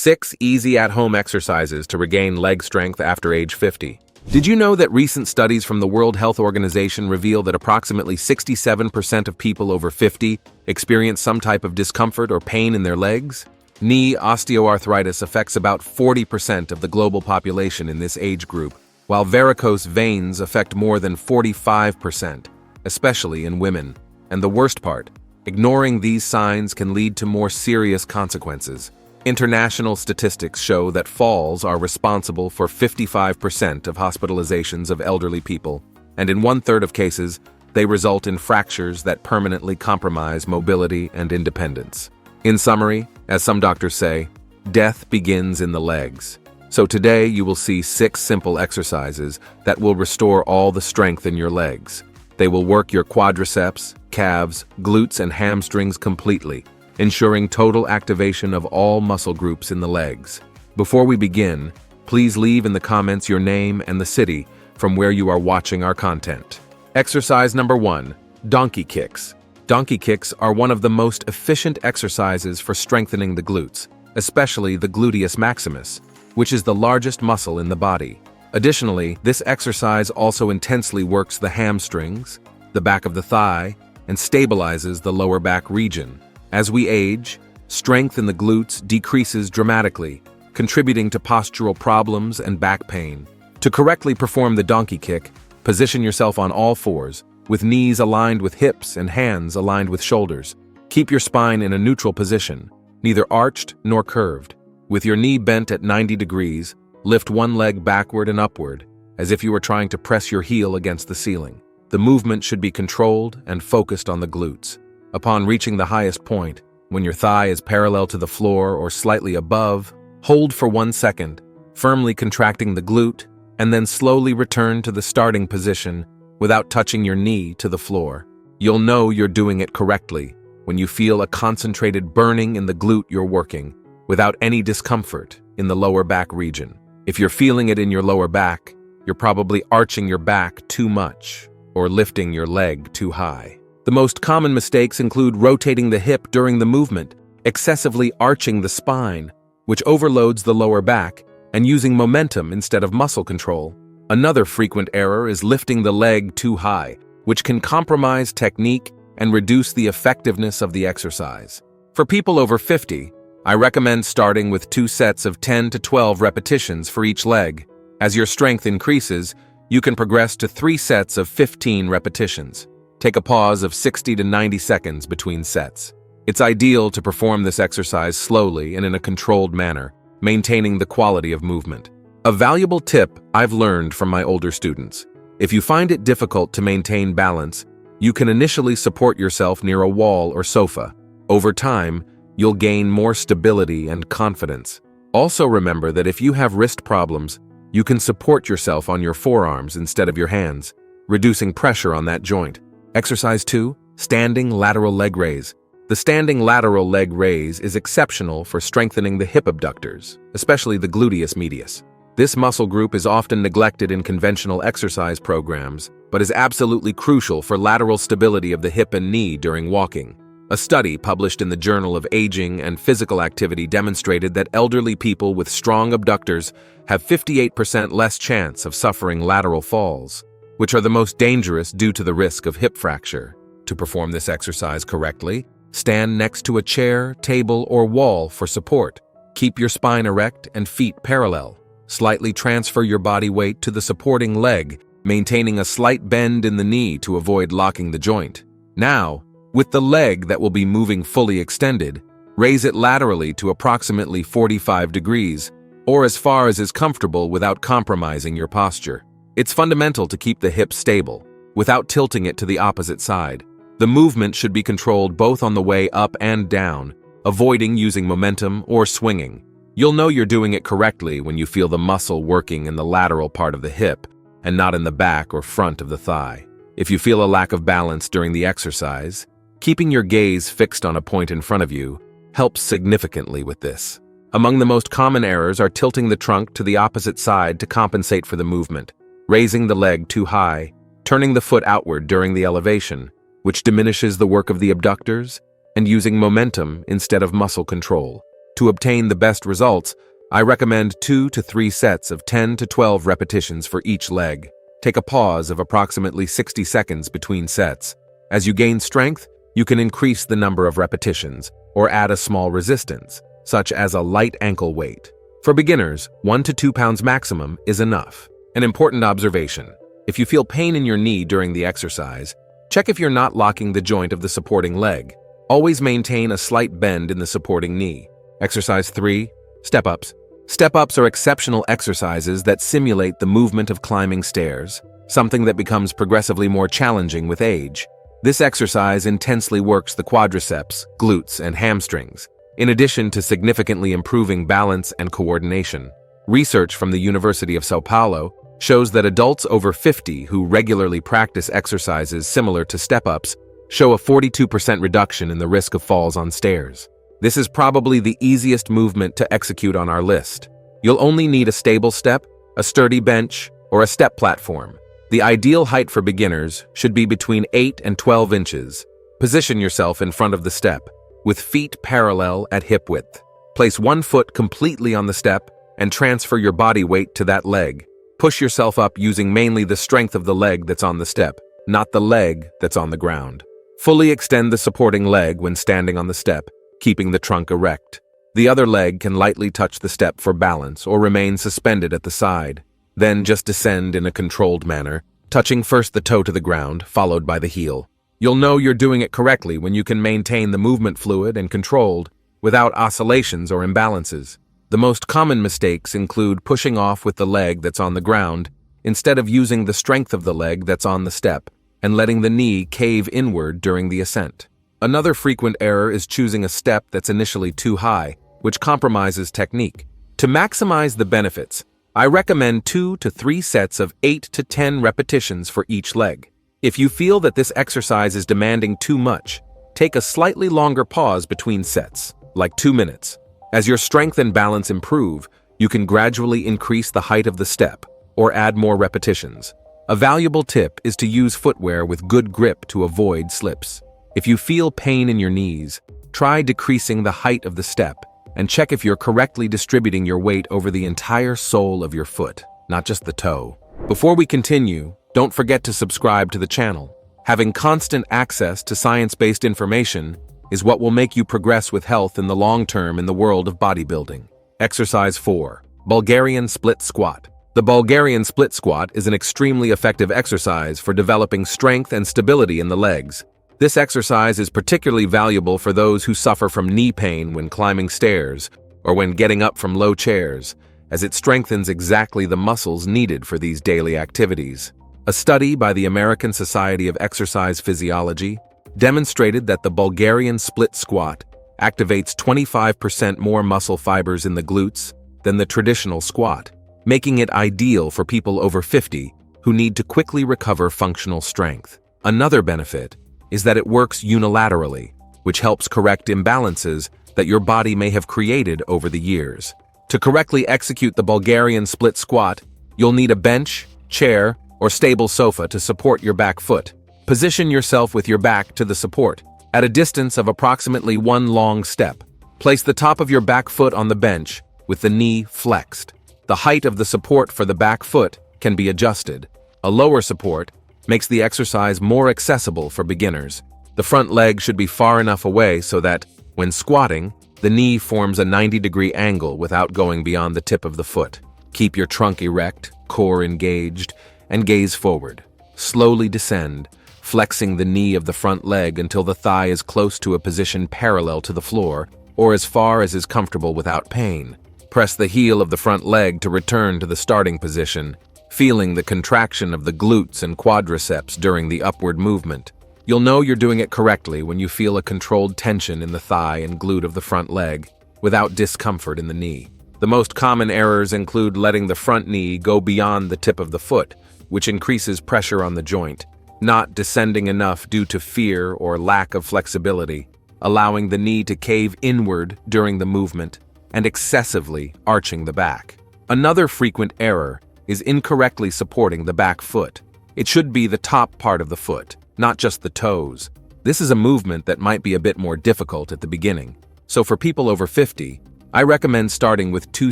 6 easy at-home exercises to regain leg strength after age 50. Did you know that recent studies from the World Health Organization reveal that approximately 67% of people over 50 experience some type of discomfort or pain in their legs? Knee osteoarthritis affects about 40% of the global population in this age group, while varicose veins affect more than 45%, especially in women. And the worst part, ignoring these signs can lead to more serious consequences. International statistics show that falls are responsible for 55% of hospitalizations of elderly people, and in 1/3 of cases, they result in fractures that permanently compromise mobility and independence. In summary, as some doctors say, death begins in the legs. So today you will see 6 simple exercises that will restore all the strength in your legs. They will work your quadriceps, calves, glutes, and hamstrings completely, ensuring total activation of all muscle groups in the legs. Before we begin, please leave in the comments your name and the city from where you are watching our content. Exercise number 1, donkey kicks. Donkey kicks are one of the most efficient exercises for strengthening the glutes, especially the gluteus maximus, which is the largest muscle in the body. Additionally, this exercise also intensely works the hamstrings, the back of the thigh, and stabilizes the lower back region. As we age, strength in the glutes decreases dramatically, contributing to postural problems and back pain. To correctly perform the donkey kick, position yourself on all fours, with knees aligned with hips and hands aligned with shoulders. Keep your spine in a neutral position, neither arched nor curved. With your knee bent at 90 degrees, lift one leg backward and upward, as if you were trying to press your heel against the ceiling. The movement should be controlled and focused on the glutes. Upon reaching the highest point, when your thigh is parallel to the floor or slightly above, hold for 1 second, firmly contracting the glute, and then slowly return to the starting position without touching your knee to the floor. You'll know you're doing it correctly when you feel a concentrated burning in the glute you're working, without any discomfort in the lower back region. If you're feeling it in your lower back, you're probably arching your back too much or lifting your leg too high. The most common mistakes include rotating the hip during the movement, excessively arching the spine, which overloads the lower back, and using momentum instead of muscle control. Another frequent error is lifting the leg too high, which can compromise technique and reduce the effectiveness of the exercise. For people over 50, I recommend starting with 2 sets of 10 to 12 repetitions for each leg. As your strength increases, you can progress to 3 sets of 15 repetitions. Take a pause of 60 to 90 seconds between sets. It's ideal to perform this exercise slowly and in a controlled manner, maintaining the quality of movement. A valuable tip I've learned from my older students: if you find it difficult to maintain balance, you can initially support yourself near a wall or sofa. Over time, you'll gain more stability and confidence. Also remember that if you have wrist problems, you can support yourself on your forearms instead of your hands, reducing pressure on that joint. Exercise 2, standing lateral leg raise. The standing lateral leg raise is exceptional for strengthening the hip abductors, especially the gluteus medius. This muscle group is often neglected in conventional exercise programs, but is absolutely crucial for lateral stability of the hip and knee during walking. A study published in the Journal of Aging and Physical Activity demonstrated that elderly people with strong abductors have 58% less chance of suffering lateral falls, which are the most dangerous due to the risk of hip fracture. To perform this exercise correctly, stand next to a chair, table, or wall for support. Keep your spine erect and feet parallel. Slightly transfer your body weight to the supporting leg, maintaining a slight bend in the knee to avoid locking the joint. Now, with the leg that will be moving fully extended, raise it laterally to approximately 45 degrees, or as far as is comfortable without compromising your posture. It's fundamental to keep the hip stable, without tilting it to the opposite side. The movement should be controlled both on the way up and down, avoiding using momentum or swinging. You'll know you're doing it correctly when you feel the muscle working in the lateral part of the hip and not in the back or front of the thigh. If you feel a lack of balance during the exercise, keeping your gaze fixed on a point in front of you helps significantly with this. Among the most common errors are tilting the trunk to the opposite side to compensate for the movement, raising the leg too high, turning the foot outward during the elevation, which diminishes the work of the abductors, and using momentum instead of muscle control. To obtain the best results, I recommend 2 to 3 sets of 10 to 12 repetitions for each leg. Take a pause of approximately 60 seconds between sets. As you gain strength, you can increase the number of repetitions or add a small resistance, such as a light ankle weight. For beginners, 1 to 2 pounds maximum is enough. An important observation: if you feel pain in your knee during the exercise, check if you're not locking the joint of the supporting leg. Always maintain a slight bend in the supporting knee. Exercise 3. Step-ups. Step-ups are exceptional exercises that simulate the movement of climbing stairs, something that becomes progressively more challenging with age. This exercise intensely works the quadriceps, glutes, and hamstrings, in addition to significantly improving balance and coordination. Research from the University of São Paulo shows that adults over 50 who regularly practice exercises similar to step-ups show a 42% reduction in the risk of falls on stairs. This is probably the easiest movement to execute on our list. You'll only need a stable step, a sturdy bench, or a step platform. The ideal height for beginners should be between 8 and 12 inches. Position yourself in front of the step, with feet parallel at hip width. Place one foot completely on the step and transfer your body weight to that leg. Push yourself up using mainly the strength of the leg that's on the step, not the leg that's on the ground. Fully extend the supporting leg when standing on the step, keeping the trunk erect. The other leg can lightly touch the step for balance or remain suspended at the side. Then just descend in a controlled manner, touching first the toe to the ground, followed by the heel. You'll know you're doing it correctly when you can maintain the movement fluid and controlled, without oscillations or imbalances. The most common mistakes include pushing off with the leg that's on the ground, instead of using the strength of the leg that's on the step, and letting the knee cave inward during the ascent. Another frequent error is choosing a step that's initially too high, which compromises technique. To maximize the benefits, I recommend 2 to 3 sets of 8 to 10 repetitions for each leg. If you feel that this exercise is demanding too much, take a slightly longer pause between sets, like 2 minutes. As your strength and balance improve, you can gradually increase the height of the step or add more repetitions. A valuable tip is to use footwear with good grip to avoid slips. If you feel pain in your knees, try decreasing the height of the step and check if you're correctly distributing your weight over the entire sole of your foot, not just the toe. Before we continue, don't forget to subscribe to the channel. Having constant access to science-based information is what will make you progress with health in the long term in the world of bodybuilding. Exercise 4. Bulgarian Split Squat. The Bulgarian Split Squat is an extremely effective exercise for developing strength and stability in the legs. This exercise is particularly valuable for those who suffer from knee pain when climbing stairs or when getting up from low chairs, as it strengthens exactly the muscles needed for these daily activities. A study by the American Society of Exercise Physiology demonstrated that the Bulgarian split squat activates 25% more muscle fibers in the glutes than the traditional squat, making it ideal for people over 50 who need to quickly recover functional strength. Another benefit is that it works unilaterally, which helps correct imbalances that your body may have created over the years. To correctly execute the Bulgarian split squat, you'll need a bench, chair, or stable sofa to support your back foot. Position yourself with your back to the support, at a distance of approximately 1 long step. Place the top of your back foot on the bench, with the knee flexed. The height of the support for the back foot can be adjusted. A lower support makes the exercise more accessible for beginners. The front leg should be far enough away so that, when squatting, the knee forms a 90-degree angle without going beyond the tip of the foot. Keep your trunk erect, core engaged, and gaze forward. Slowly descend, flexing the knee of the front leg until the thigh is close to a position parallel to the floor, or as far as is comfortable without pain. Press the heel of the front leg to return to the starting position, feeling the contraction of the glutes and quadriceps during the upward movement. You'll know you're doing it correctly when you feel a controlled tension in the thigh and glute of the front leg, without discomfort in the knee. The most common errors include letting the front knee go beyond the tip of the foot, which increases pressure on the joint, not descending enough due to fear or lack of flexibility, allowing the knee to cave inward during the movement, and excessively arching the back. Another frequent error is incorrectly supporting the back foot. It should be the top part of the foot, not just the toes. This is a movement that might be a bit more difficult at the beginning, so for people over 50, I recommend starting with 2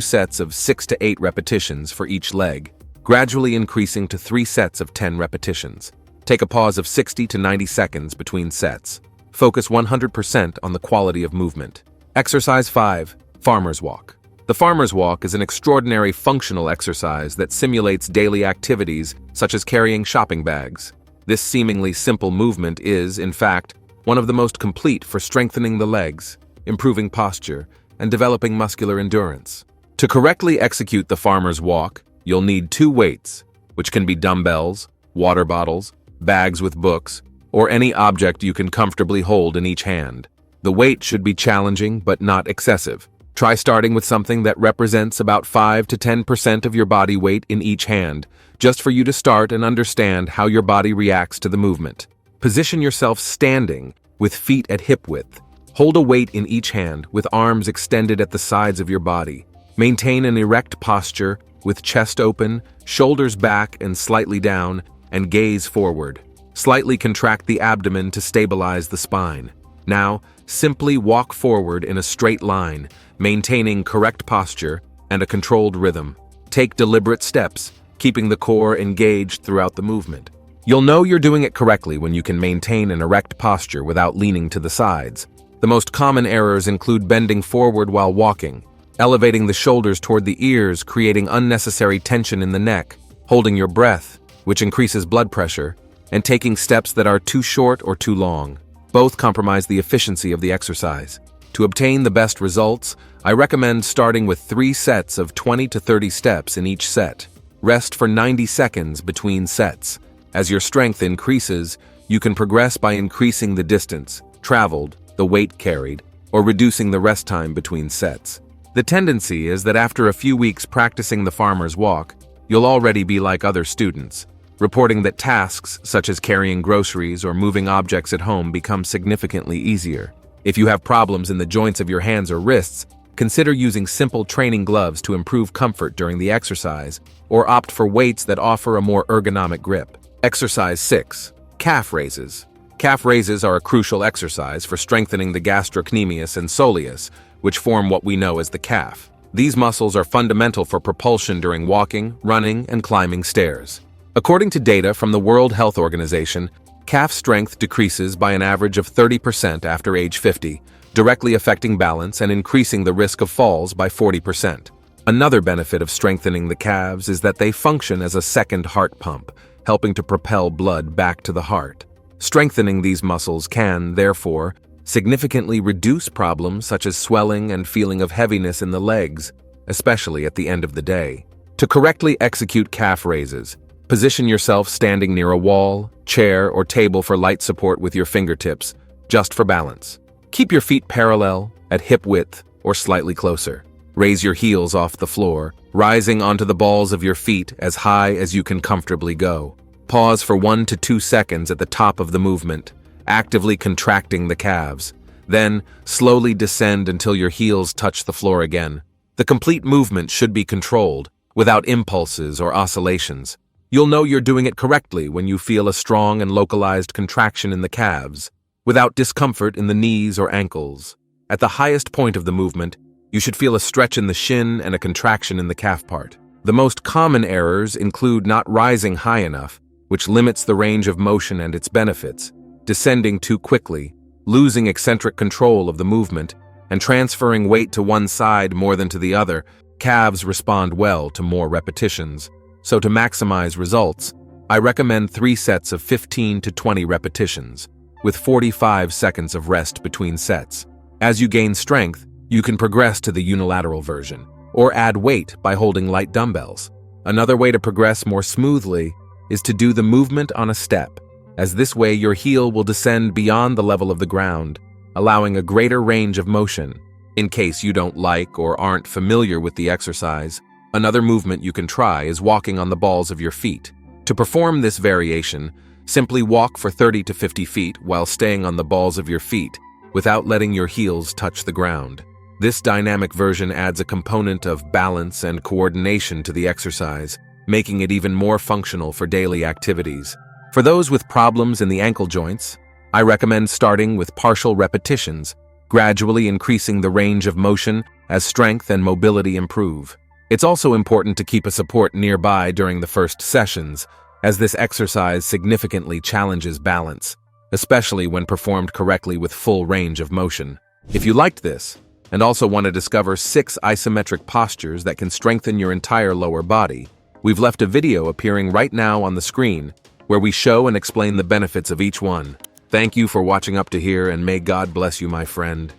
sets of 6 to 8 repetitions for each leg, gradually increasing to 3 sets of 10 repetitions. Take a pause of 60 to 90 seconds between sets. Focus 100% on the quality of movement. Exercise 5. Farmer's Walk. The farmer's walk is an extraordinary functional exercise that simulates daily activities such as carrying shopping bags. This seemingly simple movement is, in fact, one of the most complete for strengthening the legs, improving posture, and developing muscular endurance. To correctly execute the farmer's walk, you'll need 2 weights, which can be dumbbells, water bottles, bags with books, or any object you can comfortably hold in each hand. The weight should be challenging but not excessive. Try starting with something that represents about 5 to 10% of your body weight in each hand, just for you to start and understand how your body reacts to the movement. Position yourself standing, with feet at hip width. Hold a weight in each hand, with arms extended at the sides of your body. Maintain an erect posture, with chest open, shoulders back and slightly down, and gaze forward. Slightly contract the abdomen to stabilize the spine. Now, simply walk forward in a straight line, maintaining correct posture and a controlled rhythm. Take deliberate steps, keeping the core engaged throughout the movement. You'll know you're doing it correctly when you can maintain an erect posture without leaning to the sides. The most common errors include bending forward while walking, elevating the shoulders toward the ears, creating unnecessary tension in the neck, holding your breath, which increases blood pressure, and taking steps that are too short or too long. Both compromise the efficiency of the exercise. To obtain the best results, I recommend starting with 3 sets of 20 to 30 steps in each set. Rest for 90 seconds between sets. As your strength increases, you can progress by increasing the distance traveled, the weight carried, or reducing the rest time between sets. The tendency is that after a few weeks practicing the farmer's walk, you'll already be like other students, reporting that tasks such as carrying groceries or moving objects at home become significantly easier. If you have problems in the joints of your hands or wrists, consider using simple training gloves to improve comfort during the exercise, or opt for weights that offer a more ergonomic grip. Exercise 6. Calf raises. Calf raises are a crucial exercise for strengthening the gastrocnemius and soleus, which form what we know as the calf. These muscles are fundamental for propulsion during walking, running, and climbing stairs. According to data from the World Health Organization, calf strength decreases by an average of 30% after age 50, directly affecting balance and increasing the risk of falls by 40%. Another benefit of strengthening the calves is that they function as a second heart pump, helping to propel blood back to the heart. Strengthening these muscles can, therefore, significantly reduce problems such as swelling and feeling of heaviness in the legs, especially at the end of the day. To correctly execute calf raises, position yourself standing near a wall, chair, or table for light support with your fingertips, just for balance. Keep your feet parallel, at hip width, or slightly closer. Raise your heels off the floor, rising onto the balls of your feet as high as you can comfortably go. Pause for 1 to 2 seconds at the top of the movement, actively contracting the calves. Then, slowly descend until your heels touch the floor again. The complete movement should be controlled, without impulses or oscillations. You'll know you're doing it correctly when you feel a strong and localized contraction in the calves, without discomfort in the knees or ankles. At the highest point of the movement, you should feel a stretch in the shin and a contraction in the calf part. The most common errors include not rising high enough, which limits the range of motion and its benefits, descending too quickly, losing eccentric control of the movement, and transferring weight to one side more than to the other. Calves respond well to more repetitions. So to maximize results, I recommend 3 sets of 15 to 20 repetitions, with 45 seconds of rest between sets. As you gain strength, you can progress to the unilateral version, or add weight by holding light dumbbells. Another way to progress more smoothly is to do the movement on a step, as this way your heel will descend beyond the level of the ground, allowing a greater range of motion. In case you don't like or aren't familiar with the exercise, another movement you can try is walking on the balls of your feet. To perform this variation, simply walk for 30 to 50 feet while staying on the balls of your feet, without letting your heels touch the ground. This dynamic version adds a component of balance and coordination to the exercise, making it even more functional for daily activities. For those with problems in the ankle joints, I recommend starting with partial repetitions gradually increasing the range of motion as strength and mobility improve. It's also important to keep a support nearby during the first sessions, as this exercise significantly challenges balance, especially when performed correctly with full range of motion. If you liked this, and also want to discover 6 isometric postures that can strengthen your entire lower body, we've left a video appearing right now on the screen where we show and explain the benefits of each one. Thank you for watching up to here, and may God bless you, my friend.